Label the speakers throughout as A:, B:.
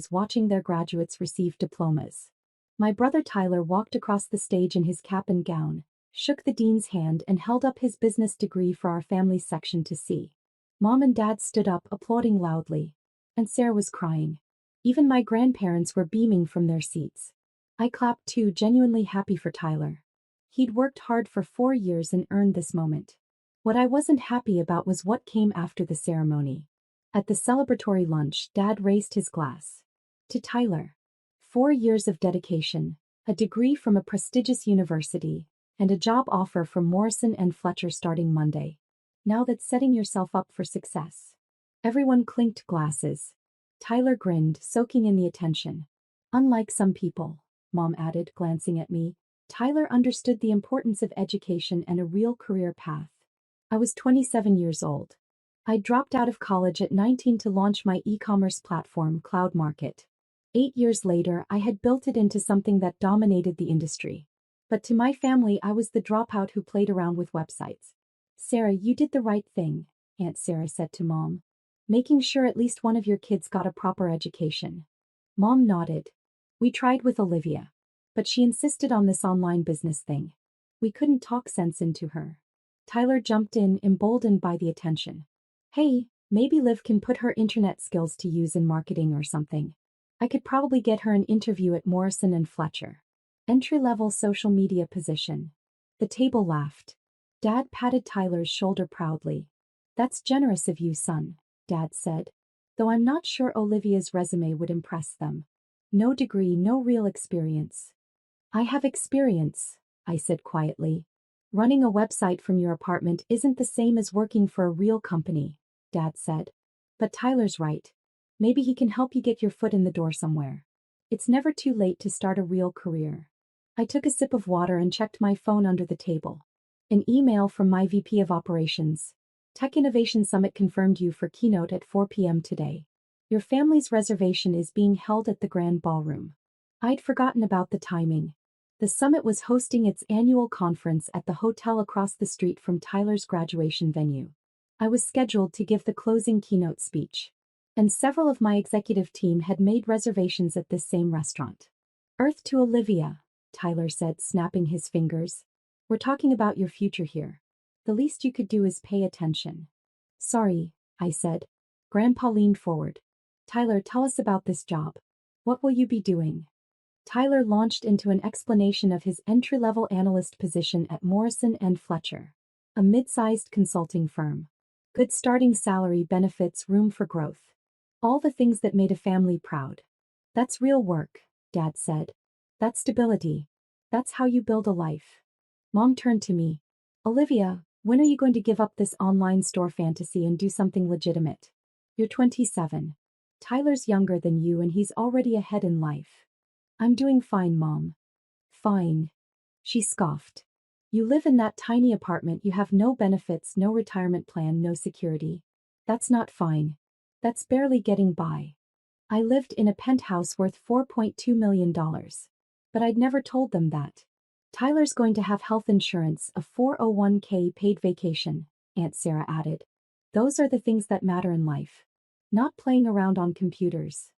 A: watching their graduates receive diplomas. My brother Tyler walked across the stage in his cap and gown, shook the dean's hand and held up his business degree for our family's section to see. Mom and Dad stood up applauding loudly. And Sarah was crying. Even my grandparents were beaming from their seats. I clapped too, genuinely happy for Tyler. He'd worked hard for 4 years and earned this moment. What I wasn't happy about was what came after the ceremony. At the celebratory lunch, Dad raised his glass. To Tyler. 4 years of dedication, a degree from a prestigious university, and a job offer from Morrison & Fletcher starting Monday. Now that's setting yourself up for success. Everyone clinked glasses. Tyler grinned, soaking in the attention. Unlike some people, Mom added, glancing at me, Tyler understood the importance of education and a real career path. I was 27 years old. I dropped out of college at 19 to launch my e-commerce platform, Cloud Market. 8 years later, I had built it into something that dominated the industry. But to my family, I was the dropout who played around with websites. Sarah, you did the right thing, Aunt Sarah said to Mom. Making sure at least one of your kids got a proper education. Mom nodded. We tried with Olivia. But she insisted on this online business thing. We couldn't talk sense into her. Tyler jumped in, emboldened by the attention. Hey, maybe Liv can put her internet skills to use in marketing or something. I could probably get her an interview at Morrison & Fletcher. Entry-level social media position. The table laughed. Dad patted Tyler's shoulder proudly. That's generous of you, son, Dad said. Though I'm not sure Olivia's resume would impress them. No degree, no real experience. I have experience, I said quietly. Running a website from your apartment isn't the same as working for a real company, Dad said. But Tyler's right. Maybe he can help you get your foot in the door somewhere. It's never too late to start a real career. I took a sip of water and checked my phone under the table. An email from my VP of Operations. Tech Innovation Summit confirmed you for keynote at 4 p.m. today. Your family's reservation is being held at the Grand Ballroom. I'd forgotten about the timing. The summit was hosting its annual conference at the hotel across the street from Tyler's graduation venue. I was scheduled to give the closing keynote speech. And several of my executive team had made reservations at this same restaurant. Earth to Olivia, Tyler said, snapping his fingers. We're talking about your future here. The least you could do is pay attention. Sorry, I said. Grandpa leaned forward. Tyler, tell us about this job. What will you be doing? Tyler launched into an explanation of his entry-level analyst position at Morrison & Fletcher, a mid-sized consulting firm. Good starting salary, benefits, room for growth. All the things that made a family proud. That's real work, Dad said. That's stability. That's how you build a life. Mom turned to me. Olivia, when are you going to give up this online store fantasy and do something legitimate? You're 27. Tyler's younger than you and he's already ahead in life. I'm doing fine, Mom. Fine. She scoffed. You live in that tiny apartment, you have no benefits, no retirement plan, no security. That's not fine. That's barely getting by. I lived in a penthouse worth $4.2 million. But I'd never told them that. Tyler's going to have health insurance, a 401k, paid vacation, Aunt Sarah added. Those are the things that matter in life. Not playing around on computers.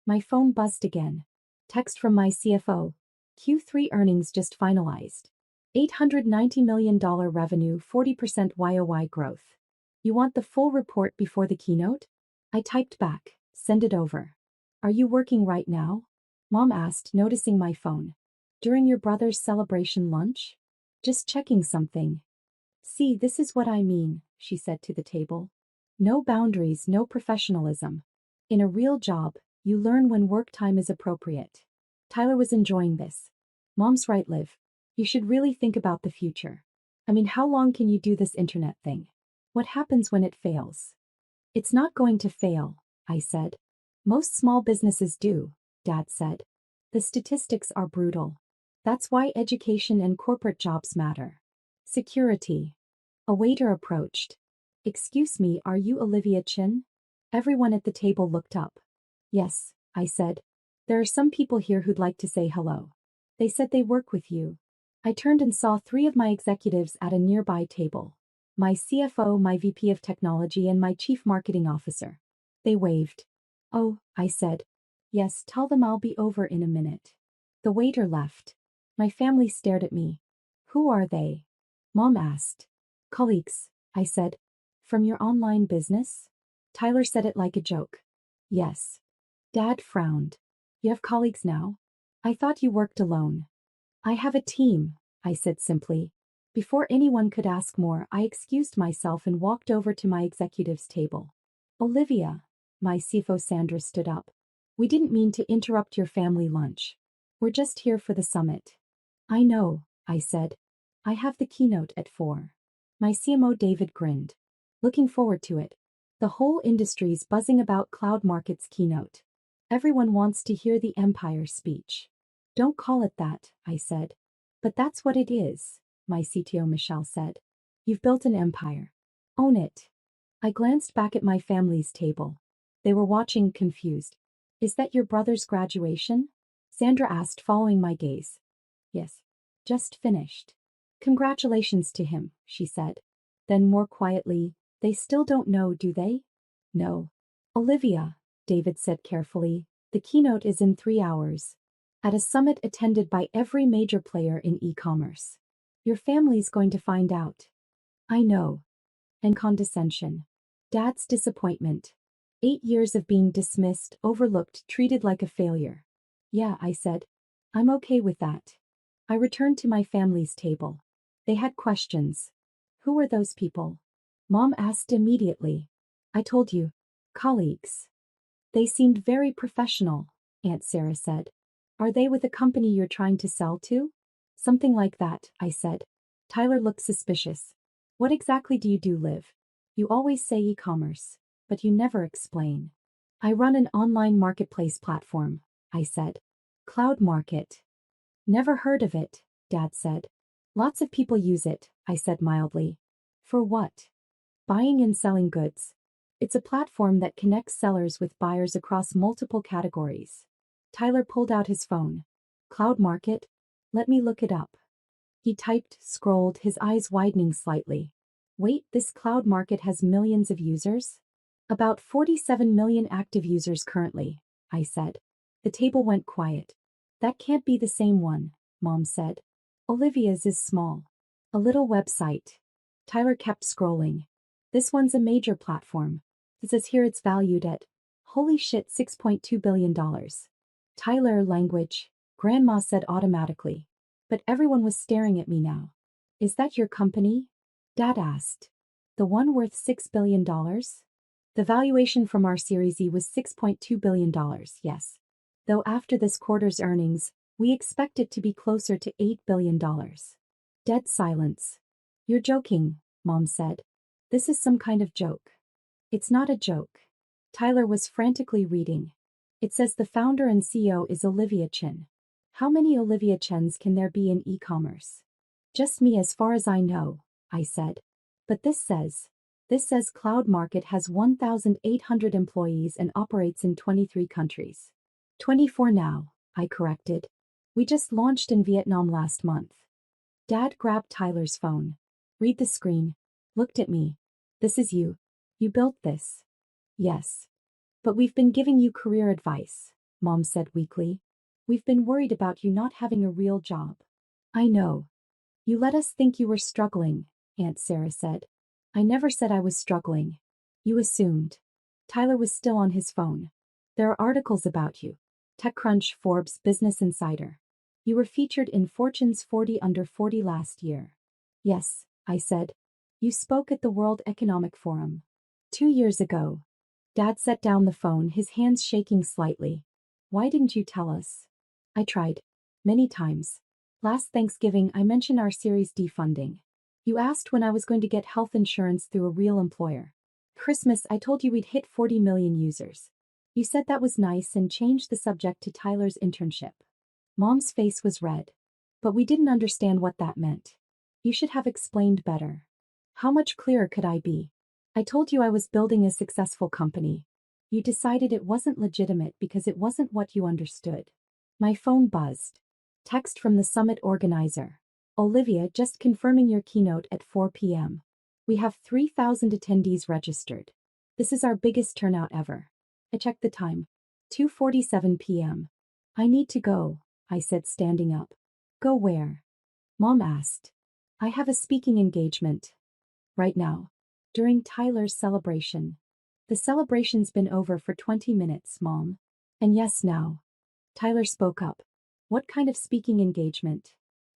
A: My phone buzzed again. Text from my CFO. Q3 earnings just finalized. $890 million revenue, 40% YOY growth. You want the full report before the keynote? I typed back, send it over. Are you working right now? Mom asked, noticing my phone. During your brother's celebration lunch? Just checking something. See, this is what I mean, she said to the table. No boundaries, no professionalism. In a real job, you learn when work time is appropriate. Tyler was enjoying this. Mom's right, Liv. You should really think about the future. I mean, how long can you do this internet thing? What happens when it fails? It's not going to fail, I said. Most small businesses do, Dad said. The statistics are brutal. That's why education and corporate jobs matter. Security. A waiter approached. Excuse me, are you Olivia Chin? Everyone at the table looked up. Yes, I said. There are some people here who'd like to say hello. They said they work with you. I turned and saw 3 of my executives at a nearby table. My CFO, my VP of Technology, and my Chief Marketing Officer. They waved. Oh, I said. Yes, tell them I'll be over in a minute. The waiter left. My family stared at me. Who are they? Mom asked. Colleagues, I said. From your online business? Tyler said it like a joke. Yes. Dad frowned. You have colleagues now? I thought you worked alone. I have a team, I said simply. Before anyone could ask more, I excused myself and walked over to my executive's table. Olivia, my CFO Sandra stood up. We didn't mean to interrupt your family lunch. We're just here for the summit. I know, I said. I have the keynote at 4. My CMO David grinned. Looking forward to it. The whole industry's buzzing about Cloud Market's keynote. Everyone wants to hear the Empire speech. Don't call it that, I said. But that's what it is, my CTO Michelle said. You've built an empire. Own it. I glanced back at my family's table. They were watching, confused. Is that your brother's graduation? Sandra asked, following my gaze. Yes. Just finished. Congratulations to him, she said. Then more quietly, they still don't know, do they? No. Olivia, David said carefully, the keynote is in 3 hours. At a summit attended by every major player in e-commerce. Your family's going to find out. I know. And condescension. Dad's disappointment. 8 years of being dismissed, overlooked, treated like a failure. Yeah, I said. I'm okay with that. I returned to my family's table. They had questions. Who were those people? Mom asked immediately. I told you. Colleagues. They seemed very professional, Aunt Sarah said. Are they with a company you're trying to sell to? Something like that, I said. Tyler looked suspicious. What exactly do you do, Liv? You always say e-commerce, but you never explain. I run an online marketplace platform, I said. Cloud Market. Never heard of it, Dad said. Lots of people use it, I said mildly. For what? Buying and selling goods. It's a platform that connects sellers with buyers across multiple categories. Tyler pulled out his phone. Cloud Market? Let me look it up. He typed, scrolled, his eyes widening slightly. Wait, this Cloud Market has millions of users? About 47 million active users currently, I said. The table went quiet. That can't be the same one, Mom said. Olivia's is small. A little website. Tyler kept scrolling. This one's a major platform. It says here it's valued at, holy shit, $6.2 billion. Tyler, language, Grandma said automatically. But everyone was staring at me now. Is that your company? Dad asked. The one worth $6 billion? The valuation from our Series E was $6.2 billion, yes. Though after this quarter's earnings, we expect it to be closer to $8 billion. Dead silence. You're joking, Mom said. This is some kind of joke. It's not a joke. Tyler was frantically reading. It says the founder and CEO is Olivia Chen. How many Olivia Chens can there be in e-commerce? Just me as far as I know, I said. But this says Cloud Market has 1,800 employees and operates in 23 countries. 24 now, I corrected. We just launched in Vietnam last month. Dad grabbed Tyler's phone. Read the screen. Looked at me. This is you. You built this. Yes. But we've been giving you career advice, Mom said weakly. We've been worried about you not having a real job. I know. You let us think you were struggling, Aunt Sarah said. I never said I was struggling. You assumed. Tyler was still on his phone. There are articles about you. TechCrunch, Forbes, Business Insider. You were featured in Fortune's 40 Under 40 last year. Yes, I said. You spoke at the World Economic Forum. 2 years ago. Dad set down the phone, his hands shaking slightly. Why didn't you tell us? I tried. Many times. Last Thanksgiving I mentioned our Series D funding. You asked when I was going to get health insurance through a real employer. Christmas I told you we'd hit 40 million users. You said that was nice and changed the subject to Tyler's internship. Mom's face was red. But we didn't understand what that meant. You should have explained better. How much clearer could I be? I told you I was building a successful company. You decided it wasn't legitimate because it wasn't what you understood. My phone buzzed. Text from the summit organizer. Olivia, just confirming your keynote at 4 p.m. We have 3,000 attendees registered. This is our biggest turnout ever. I checked the time. 2:47 p.m. I need to go, I said, standing up. Go where? Mom asked. I have a speaking engagement. Right now. During Tyler's celebration. The celebration's been over for 20 minutes, Mom. And yes, now. Tyler spoke up. What kind of speaking engagement?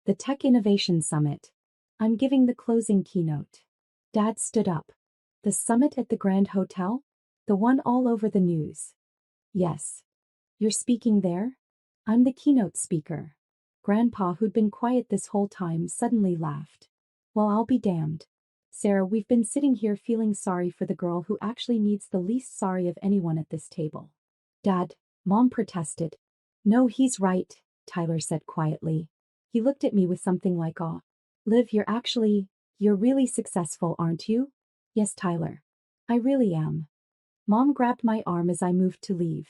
A: The Tech Innovation Summit. I'm giving the closing keynote. Dad stood up. The summit at the Grand Hotel? The one all over the news. Yes. You're speaking there? I'm the keynote speaker. Grandpa, who'd been quiet this whole time, suddenly laughed. Well, I'll be damned. Sarah, we've been sitting here feeling sorry for the girl who actually needs the least sorry of anyone at this table. Dad, Mom protested. No, he's right, Tyler said quietly. He looked at me with something like awe. Liv, you're really successful, aren't you? Yes, Tyler. I really am. Mom grabbed my arm as I moved to leave.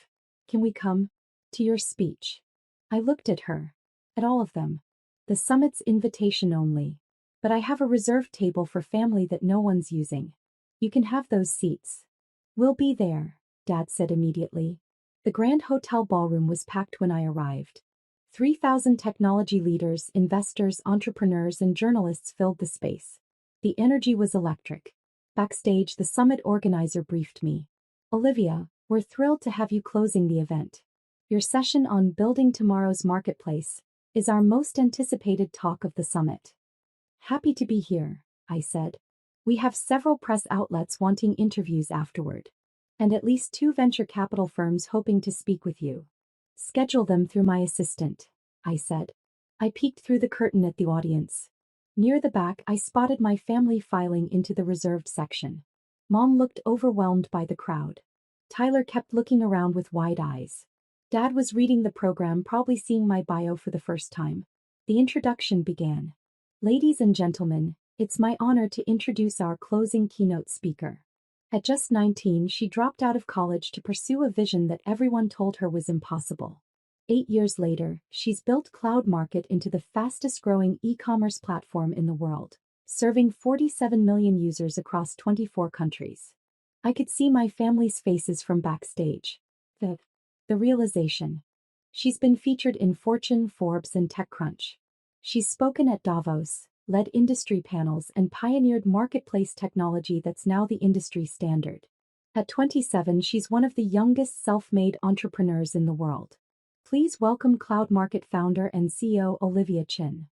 A: Can we come to your speech? I looked at her. At all of them. The summit's invitation only. But I have a reserved table for family that no one's using. You can have those seats. We'll be there, Dad said immediately. The Grand Hotel ballroom was packed when I arrived. 3,000 technology leaders, investors, entrepreneurs, and journalists filled the space. The energy was electric. Backstage, the summit organizer briefed me. Olivia, we're thrilled to have you closing the event. Your session on Building Tomorrow's Marketplace is our most anticipated talk of the summit. Happy to be here, I said. We have several press outlets wanting interviews afterward. And at least 2 venture capital firms hoping to speak with you. Schedule them through my assistant, I said. I peeked through the curtain at the audience. Near the back, I spotted my family filing into the reserved section. Mom looked overwhelmed by the crowd. Tyler kept looking around with wide eyes. Dad was reading the program, probably seeing my bio for the first time. The introduction began. Ladies and gentlemen, it's my honor to introduce our closing keynote speaker. At just 19, she dropped out of college to pursue a vision that everyone told her was impossible. 8 years later, she's built Cloud Market into the fastest-growing e-commerce platform in the world, serving 47 million users across 24 countries. I could see my family's faces from backstage. The realization. She's been featured in Fortune, Forbes, and TechCrunch. She's spoken at Davos, led industry panels, and pioneered marketplace technology that's now the industry standard. At 27, she's one of the youngest self-made entrepreneurs in the world. Please welcome Cloud Market founder and CEO Olivia Chin.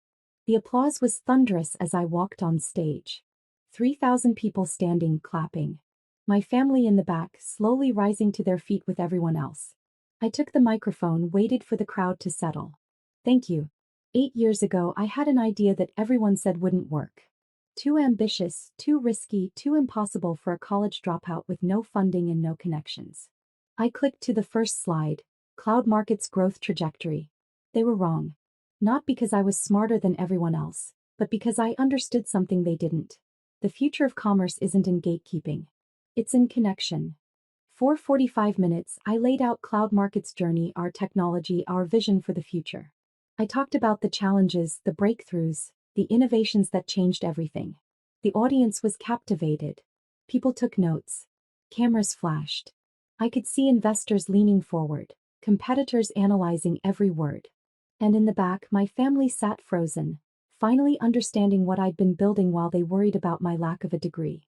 A: The applause was thunderous as I walked on stage. 3,000 people standing, clapping. My family in the back, slowly rising to their feet with everyone else. I took the microphone, waited for the crowd to settle. Thank you. 8 years ago, I had an idea that everyone said wouldn't work. Too ambitious, too risky, too impossible for a college dropout with no funding and no connections. I clicked to the first slide, Cloud Market's growth trajectory. They were wrong. Not because I was smarter than everyone else, but because I understood something they didn't. The future of commerce isn't in gatekeeping. It's in connection. For 45 minutes, I laid out Cloud Market's journey, our technology, our vision for the future. I talked about the challenges, the breakthroughs, the innovations that changed everything. The audience was captivated. People took notes. Cameras flashed. I could see investors leaning forward, competitors analyzing every word. And in the back, my family sat frozen, finally understanding what I'd been building while they worried about my lack of a degree.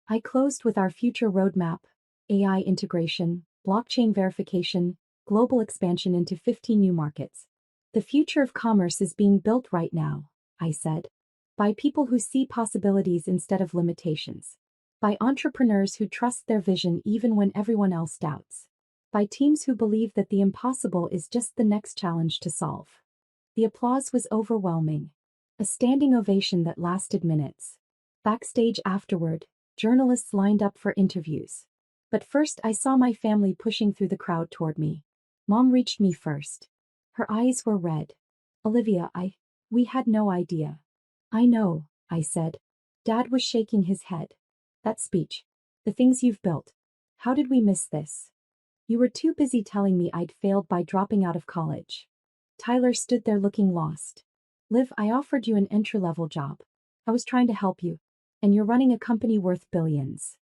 A: I closed with our future roadmap: AI integration, blockchain verification, global expansion into 15 new markets. The future of commerce is being built right now, I said. By people who see possibilities instead of limitations. By entrepreneurs who trust their vision even when everyone else doubts. By teams who believe that the impossible is just the next challenge to solve. The applause was overwhelming. A standing ovation that lasted minutes. Backstage afterward, journalists lined up for interviews. But first I saw my family pushing through the crowd toward me. Mom reached me first. Her eyes were red. Olivia, we had no idea. I know, I said. Dad was shaking his head. That speech. The things you've built. How did we miss this? You were too busy telling me I'd failed by dropping out of college. Tyler stood there looking lost. Liv, I offered you an entry-level job. I was trying to help you. And you're running a company worth billions.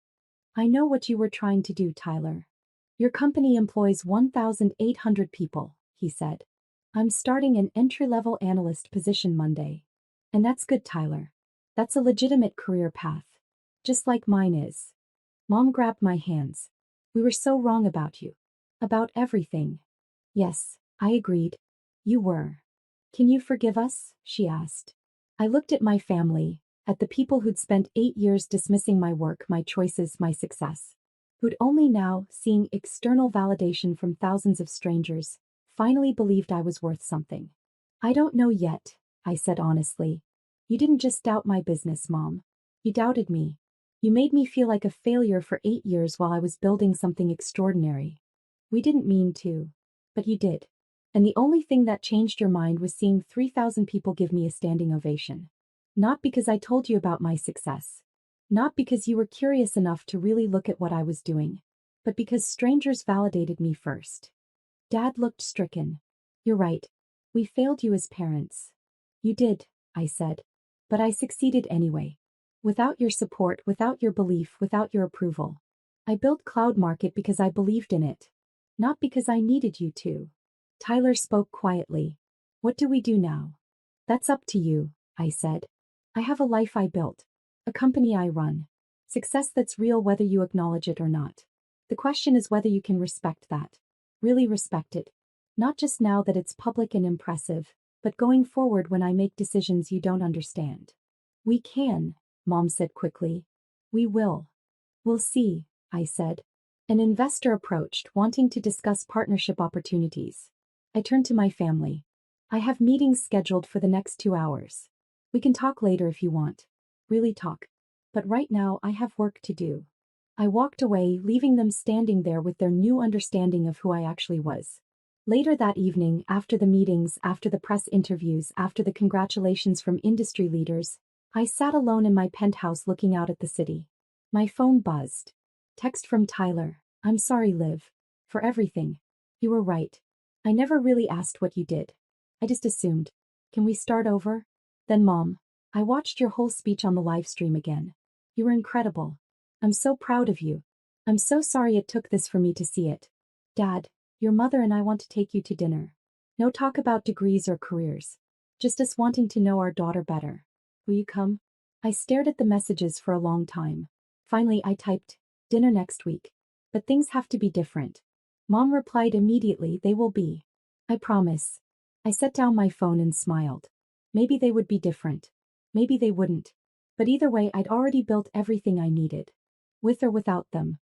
A: I know what you were trying to do, Tyler. Your company employs 1,800 people, he said. I'm starting an entry-level analyst position Monday. And that's good, Tyler. That's a legitimate career path. Just like mine is. Mom grabbed my hands. We were so wrong about you. About everything. Yes, I agreed. You were. Can you forgive us? She asked. I looked at my family, at the people who'd spent 8 years dismissing my work, my choices, my success. Who'd only now, seeing external validation from thousands of strangers, finally believed I was worth something. I don't know yet, I said honestly. You didn't just doubt my business, Mom. You doubted me. You made me feel like a failure for 8 years while I was building something extraordinary. We didn't mean to. But you did. And the only thing that changed your mind was seeing 3,000 people give me a standing ovation. Not because I told you about my success. Not because you were curious enough to really look at what I was doing. But because strangers validated me first. Dad looked stricken. You're right. We failed you as parents. You did, I said. But I succeeded anyway. Without your support, without your belief, without your approval. I built Cloud Market because I believed in it. Not because I needed you to. Tyler spoke quietly. What do we do now? That's up to you, I said. I have a life I built. A company I run. Success that's real whether you acknowledge it or not. The question is whether you can respect that. Really respect it. Not just now that it's public and impressive, but going forward when I make decisions you don't understand. We can, Mom said quickly. We will. We'll see, I said. An investor approached, wanting to discuss partnership opportunities. I turned to my family. I have meetings scheduled for the next 2 hours. We can talk later if you want. Really talk. But right now I have work to do. I walked away, leaving them standing there with their new understanding of who I actually was. Later that evening, after the meetings, after the press interviews, after the congratulations from industry leaders, I sat alone in my penthouse looking out at the city. My phone buzzed. Text from Tyler. I'm sorry, Liv. For everything. You were right. I never really asked what you did. I just assumed. Can we start over? Then Mom, I watched your whole speech on the live stream again. You were incredible. I'm so proud of you. I'm so sorry it took this for me to see it. Dad, your mother and I want to take you to dinner. No talk about degrees or careers. Just us wanting to know our daughter better. Will you come? I stared at the messages for a long time. Finally I typed, dinner next week. But things have to be different. Mom replied immediately, they will be. I promise. I set down my phone and smiled. Maybe they would be different. Maybe they wouldn't. But either way I'd already built everything I needed. With or without them.